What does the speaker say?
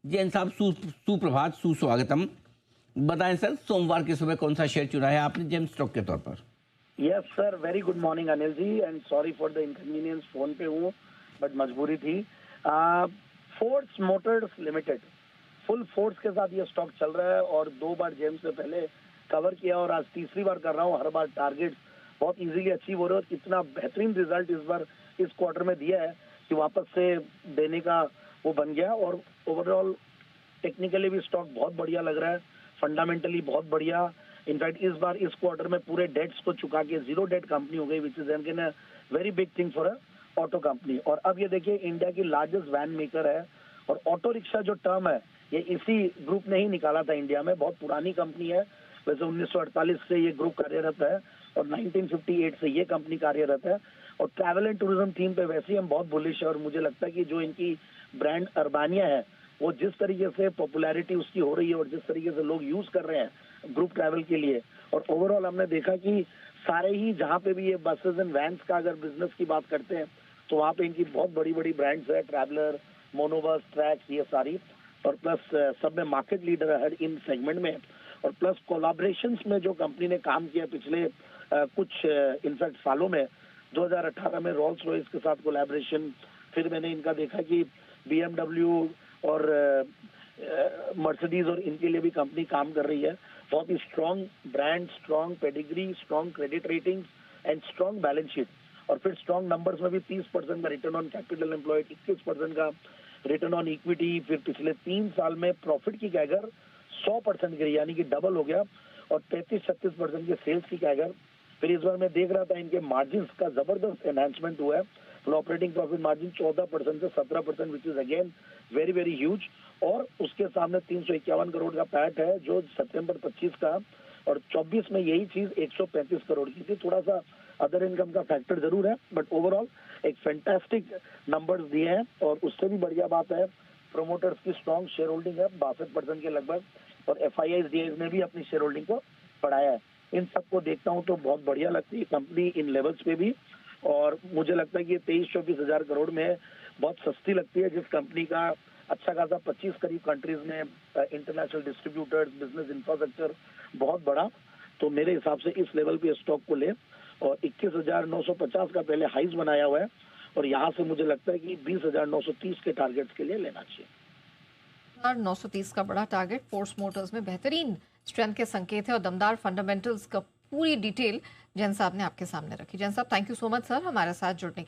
जैन साहब, सुप्रभात, सुस्वागतम। बताएं सर, सोमवार की सुबह कौन सा शेयर चुना है आपने जेम स्टॉक के तौर पर? Yes sir, very good morning Anil ji, and sorry for the inconvenience. Phone पे हूँ बट मजबूरी थी। Force Motors limited full force के साथ ये स्टॉक चल रहा है और 2 बार जेम से पहले कवर किया और आज तीसरी बार कर रहा हूँ। हर बार टारगेट बहुत इजीली अचीव हो रहे हो। इतना बेहतरीन रिजल्ट इस बार इस क्वार्टर में दिया है कि वापस से देने का वो बन गया। और ओवरऑल टेक्निकली भी स्टॉक बहुत बढ़िया लग रहा है, फंडामेंटली बहुत बढ़िया। इनफैक्ट इस बार इस क्वार्टर में पूरे डेट्स को चुका के जीरो डेट कंपनी हो गई, which is an very big thing for a auto company. और अब ये देखिए, इंडिया की लार्जेस्ट वैन मेकर है और ऑटो रिक्शा जो टर्म है ये इसी ग्रुप ने ही निकाला था इंडिया में। बहुत पुरानी कंपनी है, वैसे 1948 से ये ग्रुप कार्यरत है और 1958 से ये कंपनी कार्यरत है। और ट्रैवल एंड टूरिज्म थीम पे वैसे ही हम बहुत बुलिश है और मुझे लगता है कि जो इनकी ब्रांड अर्बानिया है वो जिस तरीके से पॉपुलैरिटी उसकी हो रही है और जिस तरीके से लोग यूज कर रहे हैं ग्रुप ट्रैवल के लिए, और ओवरऑल हमने देखा कि सारे ही जहाँ पे भी ये बसेस एंड वैन्स का अगर बिजनेस की बात करते हैं तो वहाँ पे इनकी बहुत बड़ी बड़ी ब्रांड्स है, ट्रैवलर, मोनोबस, ट्रैक्स, ये सारी। और प्लस सब में मार्केट लीडर है इन सेगमेंट में। और प्लस कोलैबोरेशंस में जो कंपनी ने काम किया पिछले कुछ इनफैक्ट सालों में, 2018 में रोल्स रॉयस के साथ कोलैबोरेशन, फिर मैंने इनका देखा कि BMW और मर्सिडीज और इनके लिए भी कंपनी काम कर रही है। बहुत ही strong brand, strong pedigree, strong credit ratings and strong balance sheet. और फिर स्ट्रॉन्ग नंबर्स में भी 30% का रिटर्न ऑन कैपिटल एम्प्लॉयड, 21% का रिटर्न ऑन इक्विटी। फिर पिछले 3 साल में प्रॉफिट की कैगर 100% गिरी, यानी कि डबल हो गया। और 35-36% के सेल्स की कैगर। फिर इस बार मैं देख रहा था इनके मार्जिन का जबरदस्त एनहांसमेंट हुआ है। ऑपरेटिंग प्रॉफिट मार्जिन 14% से 17%, which is again very very huge. और उसके सामने 351 करोड़ का पैट है जो सितंबर 25 का, और 24 में यही चीज 135 करोड़ की थी। थोड़ा सा अदर इनकम का फैक्टर जरूर है बट ओवरऑल एक फैंटास्टिक नंबर्स दिए हैं। और उससे भी बढ़िया बात है, प्रोमोटर्स की स्ट्रॉन्ग शेयर होल्डिंग है 62% के लगभग, और FIIs ने भी अपनी शेयर होल्डिंग को बढ़ाया है। इन सबको देखता हूँ तो बहुत बढ़िया लगती है कंपनी इन लेवल्स पे भी। और मुझे लगता है कि 23-24 हजार करोड़ में बहुत सस्ती लगती है, जिस कंपनी का अच्छा खासा 25 करीब कंट्रीज में इंटरनेशनल डिस्ट्रीब्यूटर्स, बिजनेस इंफ्रास्ट्रक्चर बहुत बड़ा। तो मेरे हिसाब से इस लेवल पे स्टॉक को ले। और 21,950 का पहले हाइज बनाया हुआ है और यहाँ से मुझे लगता है कि 20,930 के टारगेट्स के लिए लेना चाहिए। 930 का बड़ा टारगेट फोर्स मोटर्स में बेहतरीन स्ट्रेंथ के संकेत है और दमदार फंडामेंटल्स का पूरी डिटेल जैन साहब ने आपके सामने रखी। जैन साहब, thank you so much sir हमारे साथ जुड़ने के